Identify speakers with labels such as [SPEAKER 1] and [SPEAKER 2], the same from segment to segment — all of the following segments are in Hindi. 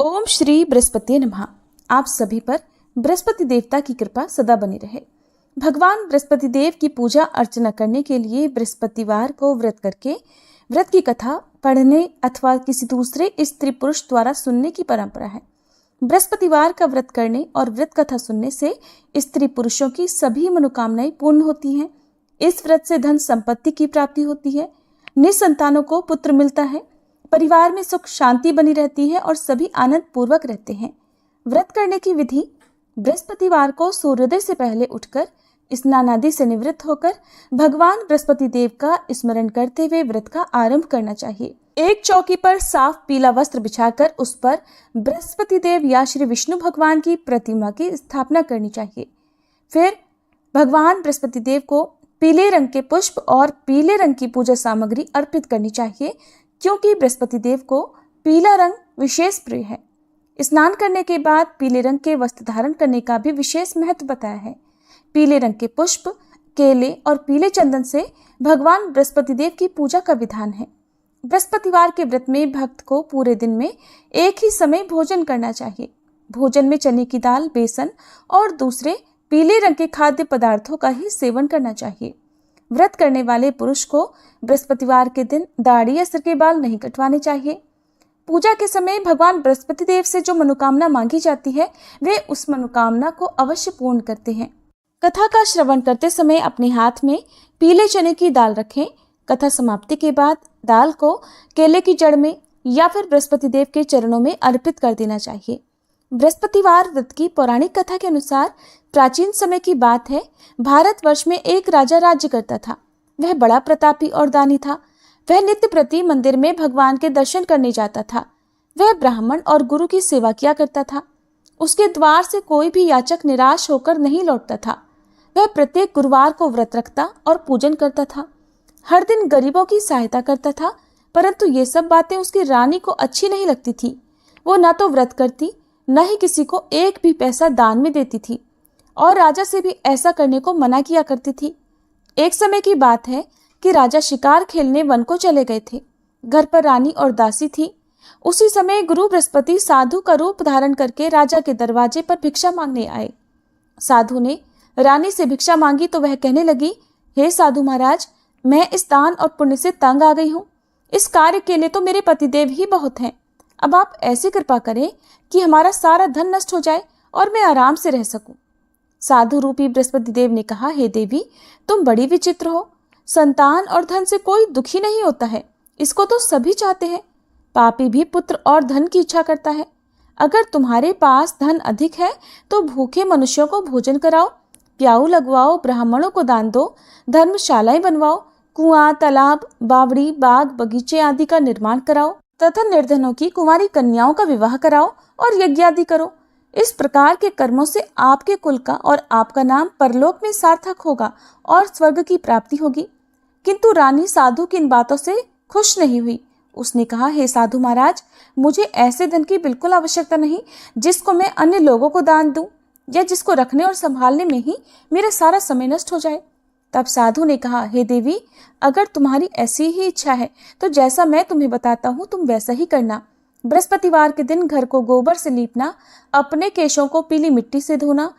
[SPEAKER 1] ओम श्री बृहस्पति नमः। आप सभी पर बृहस्पति देवता की कृपा सदा बनी रहे। भगवान बृहस्पति देव की पूजा अर्चना करने के लिए बृहस्पतिवार को व्रत करके व्रत की कथा पढ़ने अथवा किसी दूसरे स्त्री पुरुष द्वारा सुनने की परंपरा है। बृहस्पतिवार का व्रत करने और व्रत कथा सुनने से स्त्री पुरुषों की सभी मनोकामनाएं पूर्ण होती हैं। इस व्रत से धन संपत्ति की प्राप्ति होती है, निसंतानों को पुत्र मिलता है, परिवार में सुख शांति बनी रहती है और सभी आनंद पूर्वक रहते हैं। व्रत करने की विधि: बृहस्पतिवार को सूर्योदय से पहले उठकर स्नान आदि से निवृत्त होकर भगवान बृहस्पति देव का स्मरण करते हुए व्रत का आरंभ करना चाहिए। एक चौकी पर साफ पीला वस्त्र बिछाकर उस पर बृहस्पति देव या श्री विष्णु भगवान की प्रतिमा की स्थापना करनी चाहिए। फिर भगवान बृहस्पति देव को पीले रंग के पुष्प और पीले रंग की पूजा सामग्री अर्पित करनी चाहिए, क्योंकि बृहस्पति देव को पीला रंग विशेष प्रिय है। स्नान करने के बाद पीले रंग के वस्त्र धारण करने का भी विशेष महत्व बताया है। पीले रंग के पुष्प, केले और पीले चंदन से भगवान बृहस्पति देव की पूजा का विधान है। बृहस्पतिवार के व्रत में भक्त को पूरे दिन में एक ही समय भोजन करना चाहिए। भोजन में चने की दाल, बेसन और दूसरे पीले रंग के खाद्य पदार्थों का ही सेवन करना चाहिए। व्रत करने वाले पुरुष को बृहस्पतिवार के दिन दाढ़ी या सिर के बाल नहीं कटवाने चाहिए। पूजा के समय भगवान बृहस्पति देव से जो मनोकामना मांगी जाती है वे उस मनोकामना को अवश्य पूर्ण करते हैं। कथा का श्रवण करते समय अपने हाथ में पीले चने की दाल रखें। कथा समाप्ति के बाद दाल को केले की जड़ में या फिर बृहस्पति देव के चरणों में अर्पित कर देना चाहिए। बृहस्पतिवार व्रत की पौराणिक कथा के अनुसार प्राचीन समय की बात है। भारतवर्ष में एक राजा राज्य करता था। वह बड़ा प्रतापी और दानी था। वह नित्य प्रति मंदिर में भगवान के दर्शन करने जाता था। वह ब्राह्मण और गुरु की सेवा किया करता था। उसके द्वार से कोई भी याचक निराश होकर नहीं लौटता था। वह प्रत्येक गुरुवार को व्रत रखता और पूजन करता था। हर दिन गरीबों की सहायता करता था, परंतु ये सब बातें उसकी रानी को अच्छी नहीं लगती थी। वो न तो व्रत करती, न ही किसी को एक भी पैसा दान में देती थी और राजा से भी ऐसा करने को मना किया करती थी। एक समय की बात है कि राजा शिकार खेलने वन को चले गए थे। घर पर रानी और दासी थी। उसी समय गुरु बृहस्पति साधु का रूप धारण करके राजा के दरवाजे पर भिक्षा मांगने आए। साधु ने रानी से भिक्षा मांगी तो वह कहने लगी, हे साधु महाराज, मैं इस दान और पुण्य से तंग आ गई हूँ। इस कार्य के लिए तो मेरे पतिदेव ही बहुत हैं। अब आप ऐसी कृपा करें कि हमारा सारा धन नष्ट हो जाए और मैं आराम से रह सकूं। साधु रूपी बृहस्पति देव ने कहा, हे देवी, तुम बड़ी विचित्र हो। संतान और धन से कोई दुखी नहीं होता है, इसको तो सभी चाहते हैं। पापी भी पुत्र और धन की इच्छा करता है। अगर तुम्हारे पास धन अधिक है तो भूखे मनुष्यों को भोजन कराओ, प्याऊ लगवाओ, ब्राह्मणों को दान दो, धर्मशालाएं बनवाओ, कुआं, तालाब, बावड़ी, बाग, बगीचे आदि का निर्माण कराओ तथा निर्धनों की कुंवारी कन्याओं का विवाह कराओ और यज्ञ आदि करो। इस प्रकार के कर्मों से आपके कुल का और आपका नाम परलोक में सार्थक होगा और स्वर्ग की प्राप्ति होगी। किंतु रानी साधु की इन बातों से खुश नहीं हुई। उसने कहा, हे साधु महाराज, मुझे ऐसे धन की बिल्कुल आवश्यकता नहीं जिसको मैं अन्य लोगों को दान दूं या जिसको रखने और संभालने में ही मेरा सारा समय नष्ट हो जाए। तब साधु ने कहा, हे देवी, अगर तुम्हारी ऐसी ही इच्छा है तो जैसा मैं तुम्हें बताता हूँ तुम वैसा ही करना। बृहस्पतिवार के दिन घर को गोबर से लीपना, अपने केशों को पीली मिट्टी से धोना,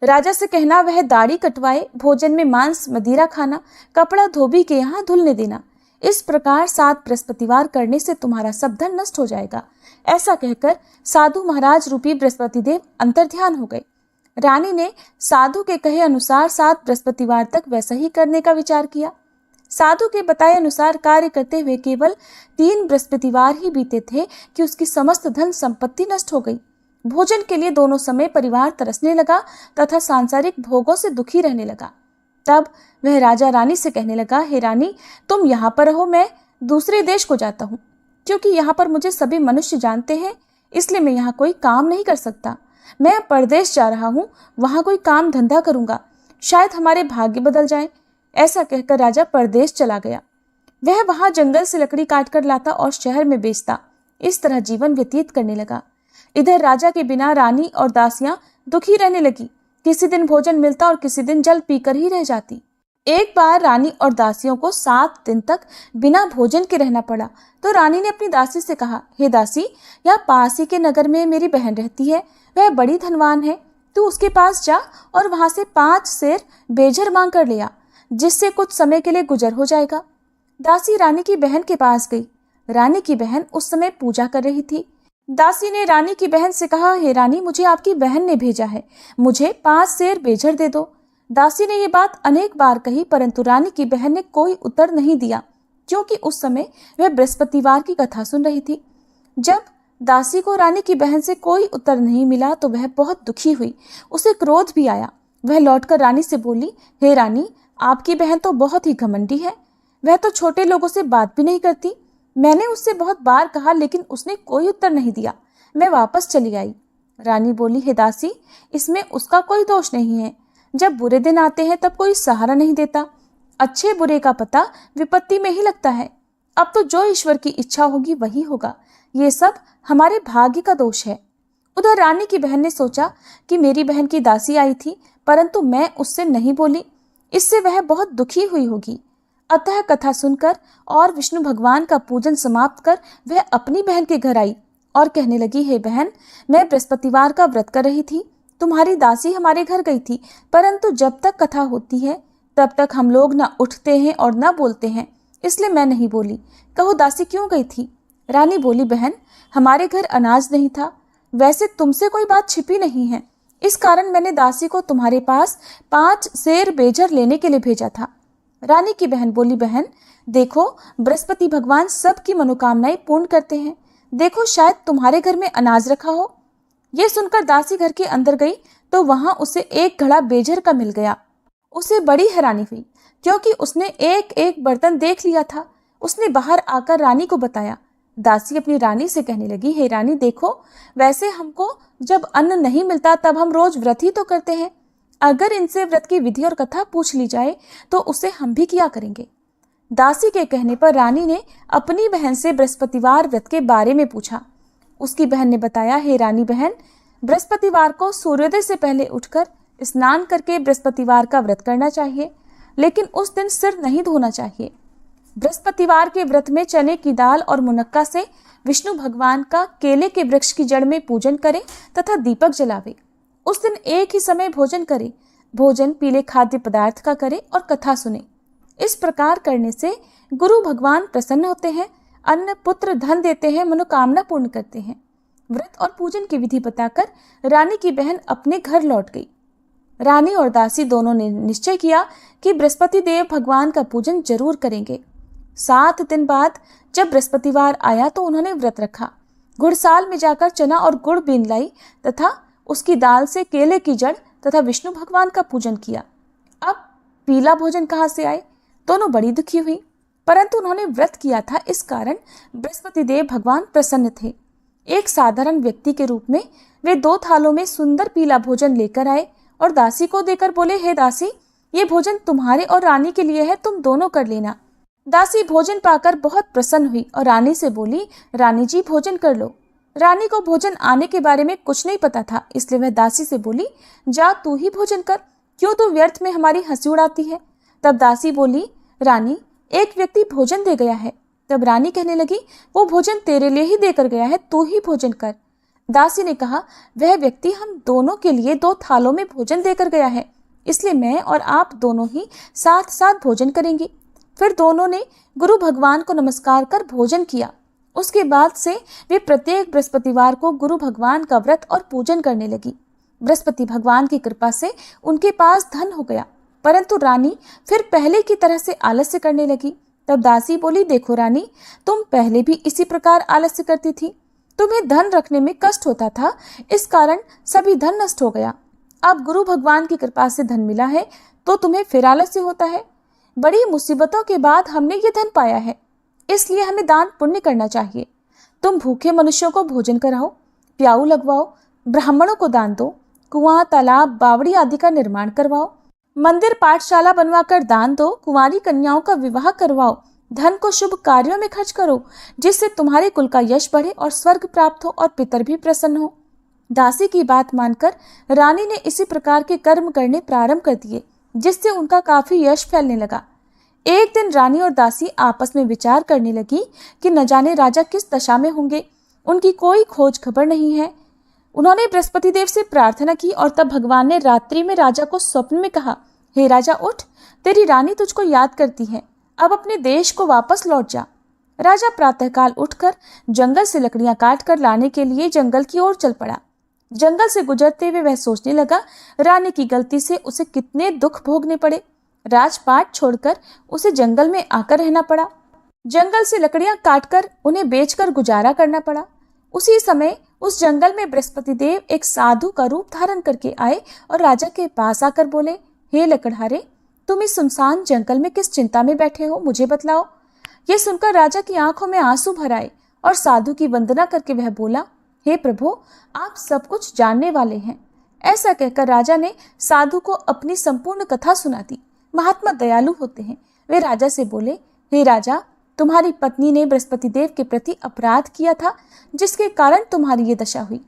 [SPEAKER 1] राजा से कहना वह दाढ़ी कटवाए, भोजन में मांस मदिरा खाना, कपड़ा धोबी के यहाँ धुलने देना। इस प्रकार 7 बृहस्पतिवार करने से तुम्हारा सब धन नष्ट हो जाएगा। ऐसा कहकर साधु महाराज रूपी बृहस्पति देव अंतर्ध्यान हो गए। रानी ने साधु के कहे अनुसार 7 बृहस्पतिवार तक वैसा ही करने का विचार किया। साधु के बताए अनुसार कार्य करते हुए केवल 3 बृहस्पतिवार ही बीते थे कि उसकी समस्त धन संपत्ति नष्ट हो गई। भोजन के लिए दोनों समय परिवार तरसने लगा तथा सांसारिक भोगों से दुखी रहने लगा। तब वह राजा रानी से कहने लगा, हे रानी, तुम यहाँ पर रहो, मैं दूसरे देश को जाता हूँ। क्योंकि यहाँ पर मुझे सभी मनुष्य जानते हैं, इसलिए मैं यहाँ कोई काम नहीं कर सकता। मैं परदेश जा रहा हूँ, वहाँ कोई काम धंधा करूंगा, शायद हमारे भाग्य बदल जाए। ऐसा कहकर राजा परदेश चला गया। वह वहां जंगल से लकड़ी काटकर लाता और शहर में बेचता। इस तरह जीवन व्यतीत करने लगा। इधर राजा के बिना रानी और दासियां दुखी रहने लगी। किसी दिन भोजन मिलता और किसी दिन जल पीकर ही रह जाती। एक बार रानी और दासियों को 7 दिन तक बिना भोजन के रहना पड़ा। तो रानी ने अपनी दासी से कहा, हे दासी, यहाँ पास ही के नगर में मेरी बहन रहती है, वह बड़ी धनवान है। तू उसके पास जा और वहां से 5 सेर बेझर मांग कर ले आ, जिससे कुछ समय के लिए गुजर हो जाएगा। दासी रानी की बहन के पास गई। रानी की बहन उस समय पूजा कर रही थी। दासी ने रानी की बहन से कहा, हे रानी, मुझे आपकी बहन ने भेजा है, मुझे 5 सेर बेझर दे दो। दासी ने ये बात अनेक बार कही, परंतु रानी की बहन ने कोई उत्तर नहीं दिया, क्योंकि उस समय वह बृहस्पतिवार की कथा सुन रही थी। जब दासी को रानी की बहन से कोई उत्तर नहीं मिला तो वह बहुत दुखी हुई। उसे क्रोध भी आया। वह लौटकर रानी से बोली, हे रानी, आपकी बहन तो बहुत ही घमंडी है, वह तो छोटे लोगों से बात भी नहीं करती। मैंने उससे बहुत बार कहा, लेकिन उसने कोई उत्तर नहीं दिया। मैं वापस चली आई। रानी बोली, हे दासी, इसमें उसका कोई दोष नहीं है। जब बुरे दिन आते हैं तब कोई सहारा नहीं देता। अच्छे बुरे का पता विपत्ति में ही लगता है। अब तो जो ईश्वर की इच्छा होगी वही होगा। ये सब हमारे भाग्य का दोष है। उधर रानी की बहन ने सोचा कि मेरी बहन की दासी आई थी, परंतु मैं उससे नहीं बोली, इससे वह बहुत दुखी हुई होगी। अतः कथा सुनकर और विष्णु भगवान का पूजन समाप्त कर वह अपनी बहन के घर आई और कहने लगी, हे बहन, मैं बृहस्पतिवार का व्रत कर रही थी। तुम्हारी दासी हमारे घर गई थी, परंतु जब तक कथा होती है तब तक हम लोग न उठते हैं और न बोलते हैं, इसलिए मैं नहीं बोली। कहो दासी क्यों गई थी? रानी बोली, बहन, हमारे घर अनाज नहीं था। वैसे तुमसे कोई बात छिपी नहीं है, इस कारण मैंने दासी को तुम्हारे पास 5 सेर बेझर लेने के लिए भेजा था। रानी की बहन बोली, बहन देखो, बृहस्पति भगवान सबकी मनोकामनाएं पूर्ण करते हैं। देखो, शायद तुम्हारे घर में अनाज रखा हो। ये सुनकर दासी घर के अंदर गई तो वहां उसे एक घड़ा बेझर का मिल गया। उसे बड़ी हैरानी हुई, क्योंकि उसने एक एक बर्तन देख लिया था। उसने बाहर आकर रानी को बताया। दासी अपनी रानी से कहने लगी, हे रानी, देखो, वैसे हमको जब अन्न नहीं मिलता तब हम रोज व्रत ही तो करते हैं। अगर इनसे व्रत की विधि और कथा पूछ ली जाए तो उसे हम भी किया करेंगे। दासी के कहने पर रानी ने अपनी बहन से बृहस्पतिवार व्रत के बारे में पूछा। उसकी बहन ने बताया, हे रानी बहन, बृहस्पतिवार को सूर्योदय से पहले उठकर स्नान करके बृहस्पतिवार का व्रत करना चाहिए, लेकिन उस दिन सिर नहीं धोना चाहिए। बृहस्पतिवार के व्रत में चने की दाल और मुनक्का से विष्णु भगवान का केले के वृक्ष की जड़ में पूजन करें तथा दीपक जलावे। उस दिन एक ही समय भोजन करें। भोजन पीले खाद्य पदार्थ का करें और कथा सुने। इस प्रकार करने से गुरु भगवान प्रसन्न होते हैं, अन्न पुत्र धन देते हैं, मनोकामना पूर्ण करते हैं। व्रत और पूजन की विधि बताकर रानी की बहन अपने घर लौट गई। रानी और दासी दोनों ने निश्चय किया कि बृहस्पति देव भगवान का पूजन जरूर करेंगे। 7 दिन बाद जब बृहस्पतिवार आया तो उन्होंने व्रत रखा। घुड़साल में जाकर चना और गुड़ बीन लाई तथा उसकी दाल से केले की जड़ तथा विष्णु भगवान का पूजन किया। अब पीला भोजन कहाँ से आए? दोनों बड़ी दुखी हुई, परंतु उन्होंने व्रत किया था, इस कारण बृहस्पति देव भगवान प्रसन्न थे। एक साधारण व्यक्ति के रूप में वे 2 थालों में सुंदर पीला भोजन लेकर आए और दासी को देकर बोले, हे दासी, ये भोजन तुम्हारे और रानी के लिए है, तुम दोनों कर लेना। दासी भोजन पाकर बहुत प्रसन्न हुई और रानी से बोली, रानी जी, भोजन कर लो। रानी को भोजन आने के बारे में कुछ नहीं पता था, इसलिए वह दासी से बोली, जा तू ही भोजन कर, क्यों तू व्यर्थ में हमारी हंसी उड़ाती है। तब दासी बोली, रानी, एक व्यक्ति भोजन दे गया है। तब रानी कहने लगी, वो भोजन तेरे लिए ही देकर गया है, तू ही भोजन कर। दासी ने कहा, वह व्यक्ति हम दोनों के लिए 2 थालों में भोजन देकर गया है, इसलिए मैं और आप दोनों ही साथ साथ भोजन करेंगे। फिर दोनों ने गुरु भगवान को नमस्कार कर भोजन किया। उसके बाद से वे प्रत्येक बृहस्पतिवार को गुरु भगवान का व्रत और पूजन करने लगी। बृहस्पति भगवान की कृपा से उनके पास धन हो गया, परंतु रानी फिर पहले की तरह से आलस्य करने लगी। तब दासी बोली, देखो रानी, तुम पहले भी इसी प्रकार आलस्य करती थी। तुम्हें धन रखने में कष्ट होता था, इस कारण सभी धन नष्ट हो गया। अब गुरु भगवान की कृपा से धन मिला है तो तुम्हें फिर आलस्य होता है। बड़ी मुसीबतों के बाद हमने ये धन पाया है, इसलिए हमें दान पुण्य करना चाहिए। तुम भूखे मनुष्यों को भोजन कराओ, प्याऊ लगवाओ, ब्राह्मणों को दान दो, कुआं, तालाब, बावड़ी आदि का निर्माण करवाओ, मंदिर पाठशाला बनवाकर दान दो, कुंवारी कन्याओं का विवाह करवाओ, धन को शुभ कार्यों में खर्च करो, जिससे तुम्हारे कुल का यश बढ़े और स्वर्ग प्राप्त हो और पितर भी प्रसन्न हो। दासी की बात मानकर रानी ने इसी प्रकार के कर्म करने प्रारंभ कर दिए। जिससे उनका काफी यश फैलने लगा। एक दिन रानी और दासी आपस में विचार करने लगी कि न जाने राजा किस दशा में होंगे, उनकी कोई खोज खबर नहीं है। उन्होंने बृहस्पति देव से प्रार्थना की और तब भगवान ने रात्रि में राजा को स्वप्न में कहा, हे राजा उठ, तेरी रानी तुझको याद करती है, अब अपने देश को वापस लौट जा। राजा प्रातःकाल उठकर जंगल से लकड़ियां काट कर लाने के लिए जंगल की ओर चल पड़ा। जंगल से गुजरते हुए वह सोचने लगा, रानी की गलती से उसे कितने दुख भोगने पड़े। राजपाट छोड़कर उसे जंगल में आकर रहना पड़ा। जंगल से लकड़ियां काटकर उन्हें बेचकर गुजारा करना पड़ा। उसी समय उस जंगल में बृहस्पति देव एक साधु का रूप धारण करके आए और राजा के पास आकर बोले, हे लकड़हारे, तुम इस सुनसान जंगल में किस चिंता में बैठे हो, मुझे बतलाओ। यह सुनकर राजा की आंखों में आंसू भर आए और साधु की वंदना करके वह बोला, हे प्रभु, आप सब कुछ जानने वाले हैं। ऐसा कहकर राजा ने साधु को अपनी संपूर्ण कथा सुना दी। महात्मा दयालु होते हैं। वे राजा से बोले, हे राजा, तुम्हारी पत्नी ने बृहस्पति देव के प्रति अपराध किया था, जिसके कारण तुम्हारी ये दशा हुई।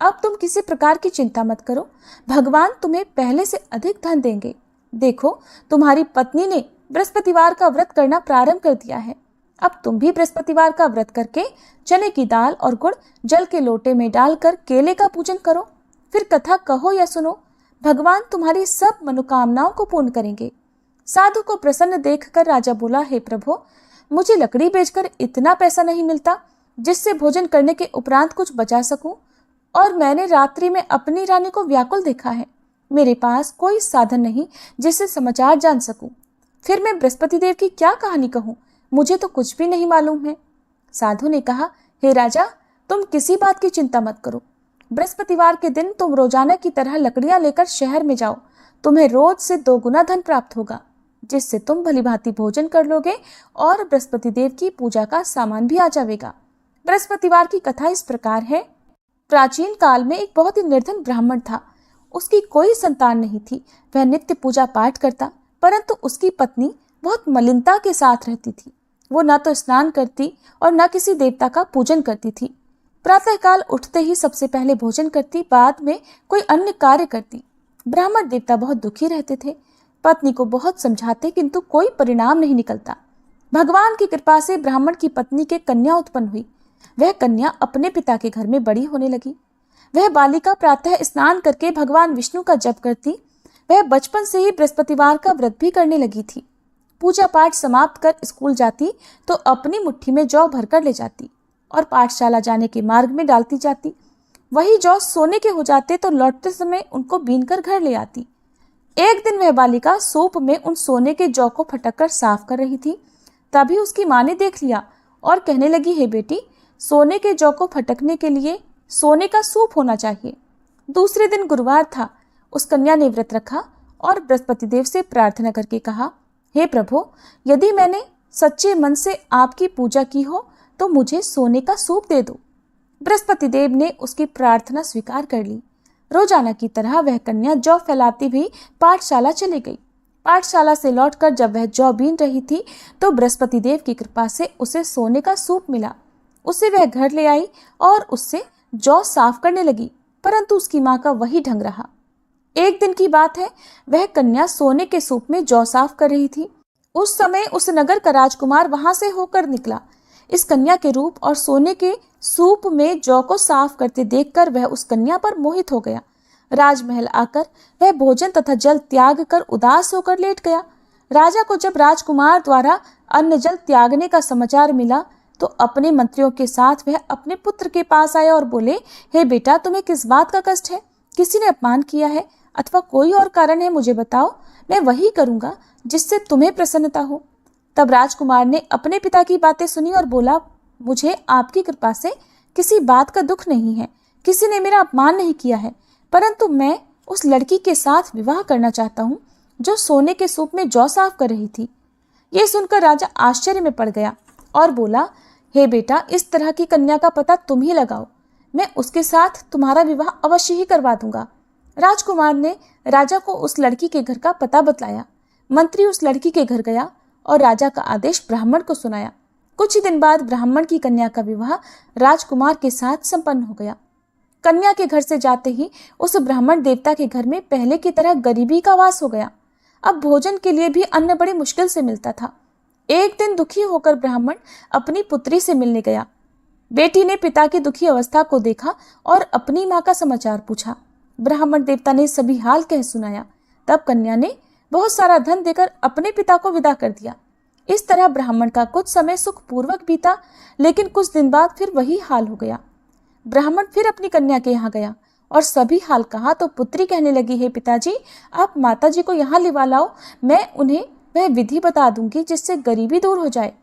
[SPEAKER 1] अब तुम किसी प्रकार की चिंता मत करो, भगवान तुम्हें पहले से अधिक धन देंगे। देखो, तुम्हारी पत्नी ने बृहस्पतिवार का व्रत करना प्रारंभ कर दिया है। अब तुम भी बृहस्पतिवार का व्रत करके चने की दाल और गुड़ जल के लोटे में डालकर केले का पूजन करो, फिर कथा कहो या सुनो, भगवान तुम्हारी सब मनोकामनाओं को पूर्ण करेंगे। साधु को प्रसन्न देखकर राजा बोला, हे प्रभु, मुझे लकड़ी बेचकर इतना पैसा नहीं मिलता जिससे भोजन करने के उपरांत कुछ बचा सकूं, और मैंने रात्रि में अपनी रानी को व्याकुल देखा है। मेरे पास कोई साधन नहीं जिससे समाचार जान सकूं। फिर मैं बृहस्पति देव की क्या कहानी कहूं, मुझे तो कुछ भी नहीं मालूम है। साधु ने कहा, हे राजा, तुम किसी बात की चिंता मत करो। बृहस्पतिवार के दिन तुम रोजाना की तरह लकड़ियां लेकर शहर में जाओ। तुम्हें रोज से 2 गुना धन प्राप्त होगा, जिससे तुम भलीभांति भोजन कर लोगे और बृहस्पति देव की पूजा का सामान भी आ जाएगा। बृहस्पतिवार की कथा इस प्रकार है। प्राचीन काल में एक बहुत ही निर्धन ब्राह्मण था। उसकी कोई संतान नहीं थी। वह नित्य पूजा पाठ करता, परंतु उसकी पत्नी बहुत मलिनता के साथ रहती थी। वो न तो स्नान करती और न किसी देवता का पूजन करती थी। प्रातःकाल उठते ही सबसे पहले भोजन करती, बाद में कोई अन्य कार्य करती। ब्राह्मण देवता बहुत दुखी रहते थे। पत्नी को बहुत समझाते, किंतु कोई परिणाम नहीं निकलता। भगवान की कृपा से ब्राह्मण की पत्नी के कन्या उत्पन्न हुई। वह कन्या अपने पिता के घर में बड़ी होने लगी। वह बालिका प्रातः स्नान करके भगवान विष्णु का जप करती। वह बचपन से ही बृहस्पतिवार का व्रत भी करने लगी थी। पूजा पाठ समाप्त कर स्कूल जाती तो अपनी मुट्ठी में जौ भरकर ले जाती और पाठशाला जाने के मार्ग में डालती जाती। वही जौ सोने के हो जाते तो लौटते समय उनको बीनकर घर ले आती। एक दिन वह बालिका सूप में उन सोने के जौ को फटक कर साफ कर रही थी। तभी उसकी माँ ने देख लिया और कहने लगी, हे बेटी, सोने के जौ को फटकने के लिए सोने का सूप होना चाहिए। दूसरे दिन गुरुवार था। उस कन्या ने व्रत रखा और बृहस्पति देव से प्रार्थना करके कहा, हे प्रभु, यदि मैंने सच्चे मन से आपकी पूजा की हो तो मुझे सोने का सूप दे दो। बृहस्पति देव ने उसकी प्रार्थना स्वीकार कर ली। रोजाना की तरह वह कन्या जौ फैलाती हुई पाठशाला चली गई। पाठशाला से लौटकर जब वह जौ बीन रही थी तो बृहस्पति देव की कृपा से उसे सोने का सूप मिला। उसे वह घर ले आई और उससे जौ साफ करने लगी, परंतु उसकी माँ का वही ढंग रहा। एक दिन की बात है, वह कन्या सोने के सूप में जौ साफ कर रही थी। उस समय उस नगर का राजकुमार वहां से होकर निकला। इस कन्या के रूप और सोने के सूप में जौ को साफ करते देखकर वह उस कन्या पर मोहित हो गया। राजमहल आकर वह भोजन तथा जल त्याग कर उदास होकर लेट गया। राजा को जब राजकुमार द्वारा अन्न जल त्यागने का समाचार मिला तो अपने मंत्रियों के साथ वह अपने पुत्र के पास आया और बोले, हे बेटा, तुम्हें किस बात का कष्ट है? किसी ने अपमान किया है अथवा कोई और कारण है? मुझे बताओ, मैं वही करूंगा जिससे तुम्हें प्रसन्नता हो। तब राजकुमार ने अपने पिता की बातें सुनी और बोला, मुझे आपकी कृपा से किसी बात का दुख नहीं है। किसी ने मेरा अपमान नहीं किया है, परंतु मैं उस लड़की के साथ विवाह करना चाहता हूँ जो सोने के सूप में जौ साफ कर रही थी। ये सुनकर राजा आश्चर्य में पड़ गया और बोला, हे बेटा, इस तरह की कन्या का पता तुम ही लगाओ। मैं उसके साथ तुम्हारा विवाह अवश्य ही करवा दूंगा। राजकुमार ने राजा को उस लड़की के घर का पता बतलाया। मंत्री उस लड़की के घर गया और राजा का आदेश ब्राह्मण को सुनाया। कुछ ही दिन बाद ब्राह्मण की कन्या का विवाह राजकुमार के साथ संपन्न हो गया। कन्या के घर से जाते ही उस ब्राह्मण देवता के घर में पहले की तरह गरीबी का वास हो गया। अब भोजन के लिए भी अन्न बड़ी मुश्किल से मिलता था। एक दिन दुखी होकर ब्राह्मण अपनी पुत्री से मिलने गया। बेटी ने पिता की दुखी अवस्था को देखा और अपनी माँ का समाचार पूछा। ब्राह्मण देवता ने सभी हाल कह सुनाया। तब कन्या ने बहुत सारा धन देकर अपने पिता को विदा कर दिया। इस तरह ब्राह्मण का कुछ समय सुखपूर्वक बीता, लेकिन कुछ दिन बाद फिर वही हाल हो गया। ब्राह्मण फिर अपनी कन्या के यहाँ गया और सभी हाल कहा तो पुत्री कहने लगी, हे पिताजी, आप माताजी को यहाँ लिवा लाओ, मैं उन्हें वह विधि बता दूंगी जिससे गरीबी दूर हो जाए।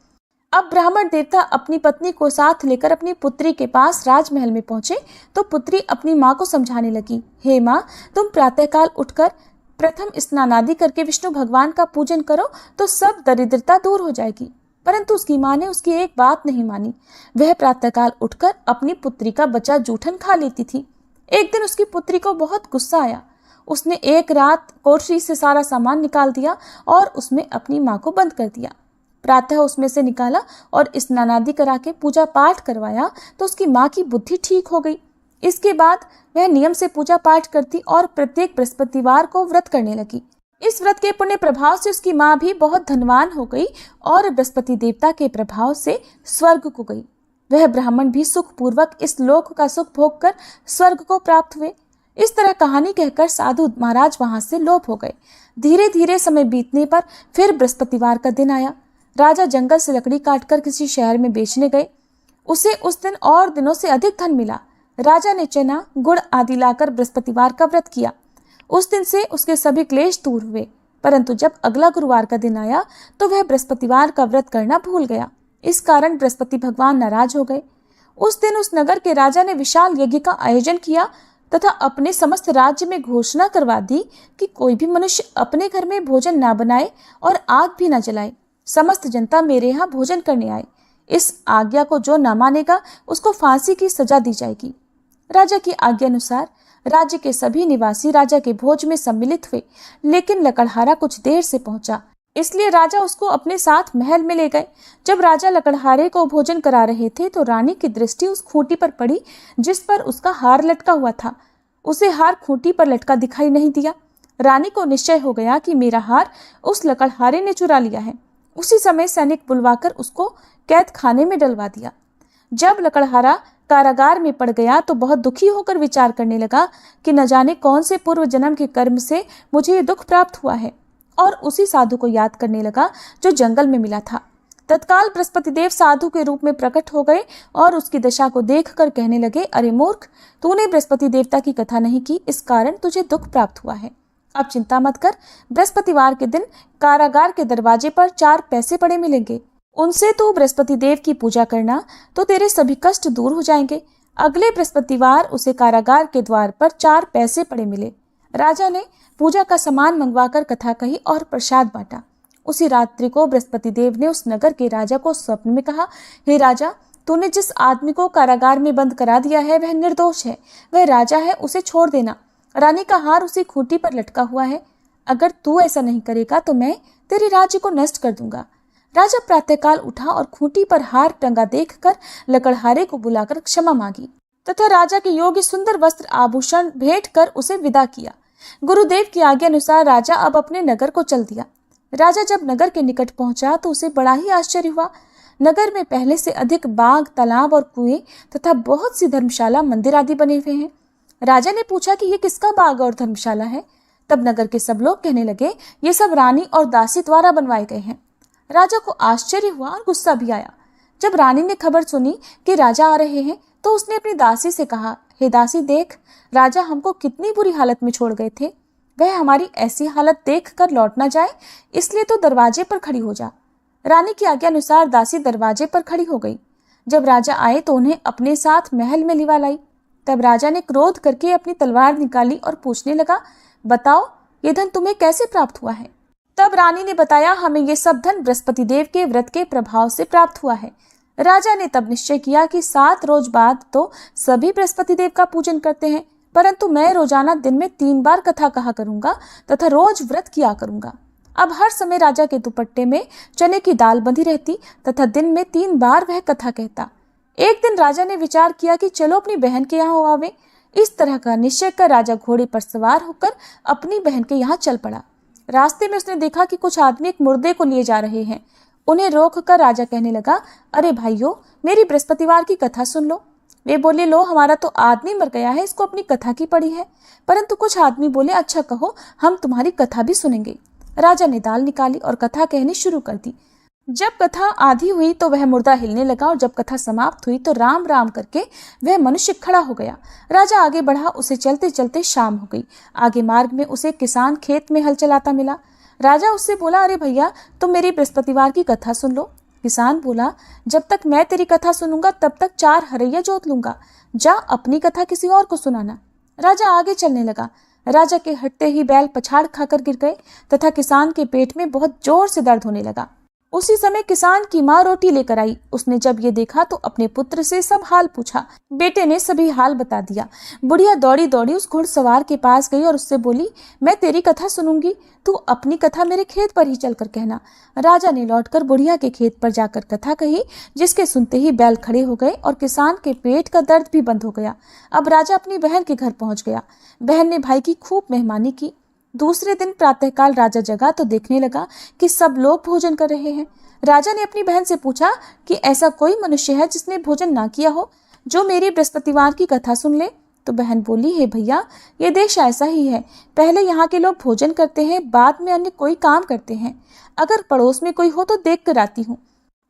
[SPEAKER 1] अब ब्राह्मण देवता अपनी पत्नी को साथ लेकर अपनी पुत्री के पास राजमहल में पहुंचे तो पुत्री अपनी माँ को समझाने लगी, हे माँ, तुम प्रातःकाल उठकर प्रथम स्नान आदि करके विष्णु भगवान का पूजन करो तो सब दरिद्रता दूर हो जाएगी। परंतु उसकी माँ ने उसकी एक बात नहीं मानी। वह प्रातःकाल उठकर अपनी पुत्री का बचा जूठन खा लेती थी। एक दिन उसकी पुत्री को बहुत गुस्सा आया। उसने एक रात कोठरी से सारा सामान निकाल दिया और उसमें अपनी माँ को बंद कर दिया। प्रातः उसमें से निकाला और स्नान आदि करा के पूजा पाठ करवाया तो उसकी माँ की बुद्धि ठीक हो गई। इसके बाद वह नियम से पूजा पाठ करती और प्रत्येक बृहस्पतिवार को व्रत करने लगी। इस व्रत के पुण्य प्रभाव से उसकी माँ भी बहुत धनवान हो गई और बृहस्पति देवता के प्रभाव से स्वर्ग को गई। वह ब्राह्मण भी सुखपूर्वक इस लोक का सुख भोग कर स्वर्ग को प्राप्त हुए। इस तरह कहानी कहकर साधु महाराज वहां से लोप हो गए। धीरे धीरे समय बीतने पर फिर बृहस्पतिवार का दिन आया। राजा जंगल से लकड़ी काटकर किसी शहर में बेचने गए। उसे उस दिन और दिनों से अधिक धन मिला। राजा ने चना, गुड़ आदि लाकर बृहस्पतिवार का व्रत किया। उस दिन से उसके सभी क्लेश दूर हुए। परंतु जब अगला गुरुवार का दिन आया तो वह बृहस्पतिवार का व्रत करना भूल गया। इस कारण बृहस्पति भगवान नाराज हो गए। उस दिन उस नगर के राजा ने विशाल यज्ञ का आयोजन किया तथा अपने समस्त राज्य में घोषणा करवा दी कि कोई भी मनुष्य अपने घर में भोजन ना बनाए और आग भी न जलाए। समस्त जनता मेरे यहाँ भोजन करने आए। इस आज्ञा को जो न मानेगा उसको फांसी की सजा दी जाएगी। राजा की आज्ञा अनुसार राज्य के सभी निवासी राजा के भोज में सम्मिलित हुए, लेकिन लकड़हारा कुछ देर से पहुंचा, इसलिए राजा उसको अपने साथ महल में ले गए। जब राजा लकड़हारे को भोजन करा रहे थे तो रानी की दृष्टि उस खूंटी पर पड़ी जिस पर उसका हार लटका हुआ था। उसे हार खूंटी पर लटका दिखाई नहीं दिया। रानी को निश्चय हो गया कि मेरा हार उस लकड़हारे ने चुरा लिया है। उसी समय सैनिक बुलवाकर उसको कैद खाने में डलवा दिया। जब लकड़हारा कारागार में पड़ गया तो बहुत दुखी होकर विचार करने लगा कि न जाने कौन से पूर्व जन्म के कर्म से मुझे ये दुख प्राप्त हुआ है, और उसी साधु को याद करने लगा जो जंगल में मिला था। तत्काल बृहस्पति देव साधु के रूप में प्रकट हो गए और उसकी दशा को देखकर कहने लगे, अरे मूर्ख, तूने बृहस्पति देवता की कथा नहीं की, इस कारण तुझे दुख प्राप्त हुआ है। अब चिंता मत कर, बृहस्पतिवार के दिन कारागार के दरवाजे पर 4 पैसे पड़े मिलेंगे। उनसे तू बृहस्पति देव की पूजा करना तो तेरे सभी कष्ट दूर हो जाएंगे। अगले बृहस्पतिवार उसे कारागार के द्वार पर 4 पैसे पड़े मिले। राजा ने पूजा का सामान मंगवाकर कथा कही और प्रसाद बांटा। उसी रात्रि को बृहस्पति देव ने उस नगर के राजा को स्वप्न में कहा, हे राजा, तूने जिस आदमी को कारागार में बंद करा दिया है वह निर्दोष है, वह राजा है, उसे छोड़ देना। रानी का हार उसी खूंटी पर लटका हुआ है। अगर तू ऐसा नहीं करेगा तो मैं तेरे राज्य को नष्ट कर दूंगा। राजा प्रातःकाल उठा और खूंटी पर हार टंगा देखकर लकड़हारे को बुलाकर क्षमा मांगी तथा राजा के योग्य सुंदर वस्त्र आभूषण भेंट कर उसे विदा किया। गुरुदेव की आज्ञा अनुसार राजा अब अपने नगर को चल दिया। राजा जब नगर के निकट पहुंचा तो उसे बड़ा ही आश्चर्य हुआ। नगर में पहले से अधिक बाग, तालाब और कुएं तथा बहुत सी धर्मशाला, मंदिर आदि बने हुए हैं। राजा ने पूछा कि ये किसका बाग और धर्मशाला है। तब नगर के सब लोग कहने लगे, ये सब रानी और दासी द्वारा बनवाए गए हैं। राजा को आश्चर्य हुआ और गुस्सा भी आया। जब रानी ने खबर सुनी कि राजा आ रहे हैं तो उसने अपनी दासी से कहा, हे दासी, देख, राजा हमको कितनी बुरी हालत में छोड़ गए थे। वह हमारी ऐसी हालत देख कर लौट ना जाए, इसलिए तो दरवाजे पर खड़ी हो जा। रानी की आज्ञा अनुसार दासी दरवाजे पर खड़ी हो गई। जब राजा आए तो उन्हें अपने साथ महल में लिवा लाई। तब राजा ने क्रोध करके अपनी तलवार निकाली और पूछने लगा, बताओ, ये धन तुम्हें कैसे प्राप्त हुआ है। तब रानी ने बताया, हमें ये सब धन बृहस्पति देव के व्रत के प्रभाव से प्राप्त हुआ है। राजा ने तब निश्चय किया कि 7 रोज बाद तो सभी बृहस्पति देव का पूजन करते हैं, परंतु मैं रोजाना दिन में 3 बार कथा कहा करूंगा तथा रोज व्रत किया करूंगा। अब हर समय राजा के दुपट्टे में चने की दाल बंधी रहती तथा दिन में 3 बार वह कथा कहता। एक दिन राजा ने विचार किया कि चलो अपनी बहन के यहाँ हो आवे। इस तरह का निश्चय कर राजा घोड़े पर सवार होकर अपनी बहन के यहाँ चल पड़ा। रास्ते में उसने देखा कि कुछ आदमी एक मुर्दे को लिए जा रहे हैं। उन्हें रोक कर राजा कहने लगा, अरे भाइयों, मेरी बृहस्पतिवार की कथा सुन लो। वे बोले, लो, हमारा तो आदमी मर गया है, इसको अपनी कथा की पड़ी है। परंतु कुछ आदमी बोले, अच्छा कहो, हम तुम्हारी कथा भी सुनेंगे। राजा ने दाल निकाली और कथा कहनी शुरू कर दी। जब कथा आधी हुई तो वह मुर्दा हिलने लगा और जब कथा समाप्त हुई तो राम राम करके वह मनुष्य खड़ा हो गया। राजा आगे बढ़ा, उसे चलते चलते शाम हो गई। आगे मार्ग में उसे किसान खेत में हल चलाता मिला। राजा उससे बोला, अरे भैया, तुम मेरी बृहस्पतिवार की कथा सुन लो। किसान बोला, जब तक मैं तेरी कथा सुनूंगा तब तक 4 हरैया जोत लूंगा। जा, अपनी कथा किसी और को सुनाना। राजा आगे चलने लगा। राजा के हटते ही बैल पछाड़ खाकर गिर गए तथा किसान के पेट में बहुत जोर से दर्द होने लगा। उसी समय किसान की माँ रोटी लेकर आई। उसने जब ये देखा तो अपने पुत्र से सब हाल पूछा। बेटे ने सभी हाल बता दिया। बुढ़िया दौड़ी दौड़ी उस घुड़सवार के पास गई और उससे बोली, मैं तेरी कथा सुनूंगी, तू अपनी कथा मेरे खेत पर ही चलकर कहना। राजा ने लौटकर बुढ़िया के खेत पर जाकर कथा कही, जिसके सुनते ही बैल खड़े हो गए और किसान के पेट का दर्द भी बंद हो गया। अब राजा अपनी बहन के घर पहुंच गया। बहन ने भाई की खूब मेहमानी की। दूसरे दिन प्रातःकाल राजा जगा तो देखने लगा कि सब लोग भोजन कर रहे हैं। राजा ने अपनी बहन से पूछा कि ऐसा कोई मनुष्य है जिसने भोजन ना किया हो, जो मेरी बृहस्पतिवार की कथा सुन ले। तो बहन बोली, हे भैया, ये देश ऐसा ही है। पहले यहाँ के लोग भोजन करते हैं, बाद में अन्य कोई काम करते हैं। अगर पड़ोस में कोई हो तो देख कर आती हूँ।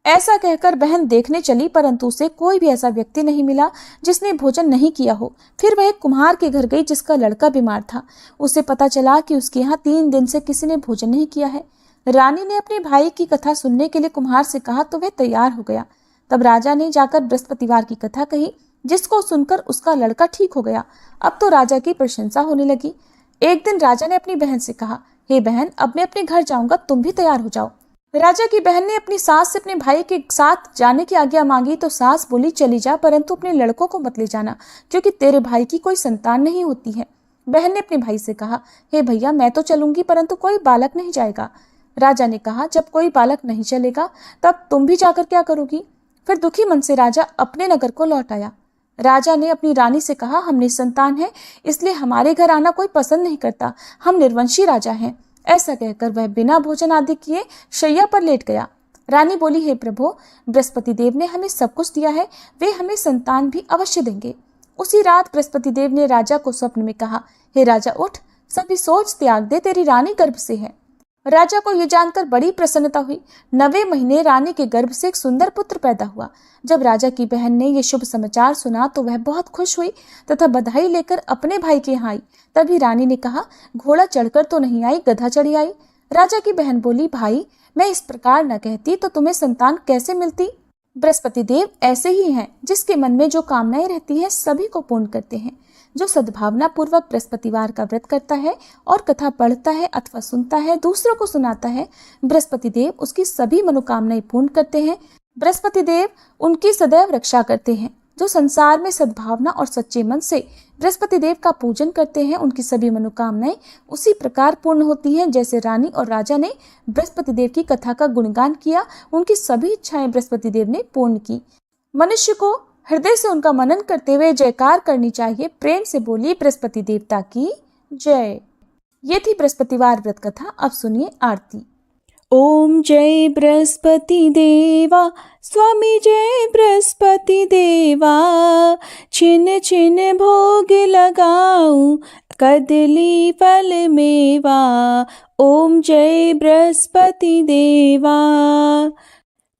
[SPEAKER 1] ऐसा कहकर बहन देखने चली, परंतु उसे कोई भी ऐसा व्यक्ति नहीं मिला जिसने भोजन नहीं किया हो। फिर वह एक कुम्हार के घर गई जिसका लड़का बीमार था। उसे पता चला कि उसके यहाँ 3 दिन से किसी ने भोजन नहीं किया है। रानी ने अपने भाई की कथा सुनने के लिए कुम्हार से कहा तो वह तैयार हो गया। तब राजा ने जाकर बृहस्पतिवार की कथा कही, जिसको सुनकर उसका लड़का ठीक हो गया। अब तो राजा की प्रशंसा होने लगी। एक दिन राजा ने अपनी बहन से कहा, हे बहन, अब मैं अपने घर जाऊंगा, तुम भी तैयार हो जाओ। राजा की बहन ने अपनी सास से अपने भाई के साथ जाने की आज्ञा मांगी तो सास बोली, चली जा, परंतु अपने लड़कों को मत ले जाना, क्योंकि तेरे भाई की कोई संतान नहीं होती है। बहन ने अपने भाई से कहा, हे भैया, मैं तो चलूंगी, परंतु कोई बालक नहीं जाएगा। राजा ने कहा, जब कोई बालक नहीं चलेगा तब तुम भी जाकर क्या करोगी। फिर दुखी मन से राजा अपने नगर को लौट आया। राजा ने अपनी रानी से कहा, हम निसंतान हैं, इसलिए हमारे घर आना कोई पसंद नहीं करता। हम निर्वंशी राजा हैं। ऐसा कहकर वह बिना भोजन आदि किए शैया पर लेट गया। रानी बोली, हे प्रभु, बृहस्पति देव ने हमें सब कुछ दिया है, वे हमें संतान भी अवश्य देंगे। उसी रात बृहस्पति देव ने राजा को स्वप्न में कहा, हे राजा, उठ, सभी सोच त्याग दे, तेरी रानी गर्भ से है। राजा को यह जानकर बड़ी प्रसन्नता हुई। 9वें महीने रानी के गर्भ से एक सुंदर पुत्र पैदा हुआ। जब राजा की बहन ने यह शुभ समाचार सुना तो वह बहुत खुश हुई तथा बधाई लेकर अपने भाई के यहाँ आई। तभी रानी ने कहा, घोड़ा चढ़कर तो नहीं आई, गधा चढ़ी आई। राजा की बहन बोली, भाई, मैं इस प्रकार न कहती तो तुम्हें संतान कैसे मिलती। बृहस्पति देव ऐसे ही हैं, जिसके मन में जो कामनाएं रहती हैं सभी को पूर्ण करते हैं। जो सद्भावना पूर्वक बृहस्पतिवार का व्रत करता है और कथा पढ़ता है अथवा सुनता है, दूसरों को सुनाता है, बृहस्पति देव उसकी सभी मनोकामनाएं पूर्ण करते हैं। बृहस्पति देव उनकी सदैव रक्षा करते हैं। जो संसार में सद्भावना और सच्चे मन से बृहस्पति देव का पूजन करते हैं, उनकी सभी मनोकामनाएं उसी प्रकार पूर्ण होती हैं जैसे रानी और राजा ने बृहस्पति देव की कथा का गुणगान किया, उनकी सभी इच्छाएं बृहस्पति देव ने पूर्ण की। मनुष्य को हृदय से उनका मनन करते हुए जयकार करनी चाहिए। प्रेम से बोलिए, बृहस्पति देवता की जय। ये थी बृहस्पतिवार व्रत कथा। अब सुनिए आरती।
[SPEAKER 2] ओम जय बृहस्पति देवा, स्वामी जय बृहस्पति देवा, छिन छिन भोग लगाऊं, कदली फल मेवा। ओम जय बृहस्पति देवा।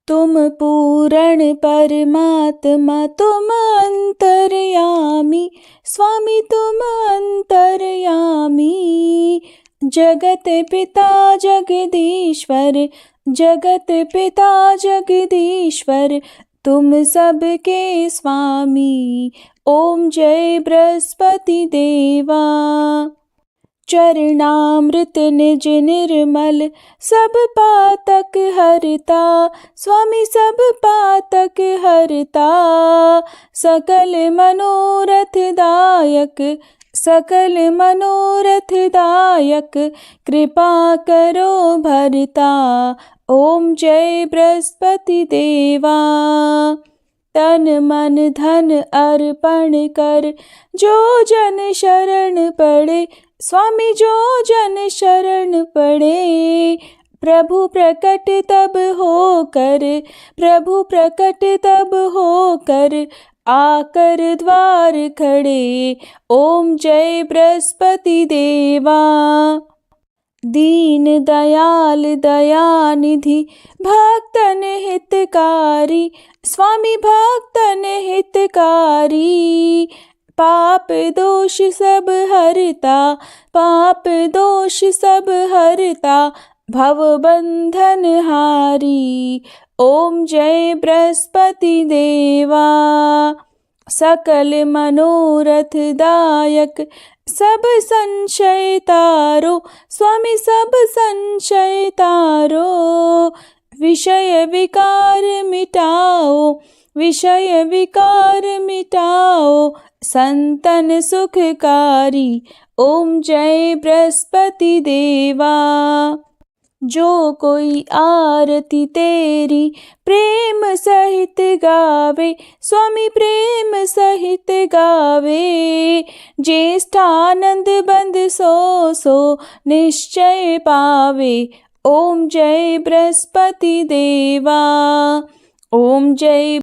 [SPEAKER 2] तुम पूर्ण परमात्मा, तुम अंतर्यामी, स्वामी तुम अंतर्यामी। जगत पिता जगदीश्वर, जगत पिता जगदीश्वर, तुम सबके स्वामी। ओम जय बृहस्पति देवा। चरणामृत निज निर्मल, सब पातक हरता, स्वामी सब पातक हरता। सकल मनोरथ दायक, सकल मनोरथ दायक, कृपा करो भरता। ओम जय बृहस्पति देवा। तन मन धन अर्पण कर, जो जन शरण पड़े, स्वामी जो जन शरण पड़े, प्रभु प्रकट तब होकर, प्रभु प्रकट तब होकर, आकर द्वार खड़े। ओम जय बृहस्पति देवा। दीन दयाल दयानिधि, भक्तन हितकारी, स्वामी भक्तन हितकारी। पाप दोष सब हरता, पाप दोष सब हरता, भव बंधन हारी। ओम जय बृहस्पति देवा। सकल मनोरथ दायक, सब संशय तारो, स्वामी सब संशय तारो। विषय विकार मिटाओ, विषय विकार मिटाओ, संतन सुखकारी। ओम जय बृहस्पति देवा। जो कोई आरती तेरी प्रेम सहित गावे, स्वामी प्रेम सहित गावे। ज्येष्ठानंद बंद सो सो निश्चय पावे। ओम जय बृहस्पति देवा। ओम जय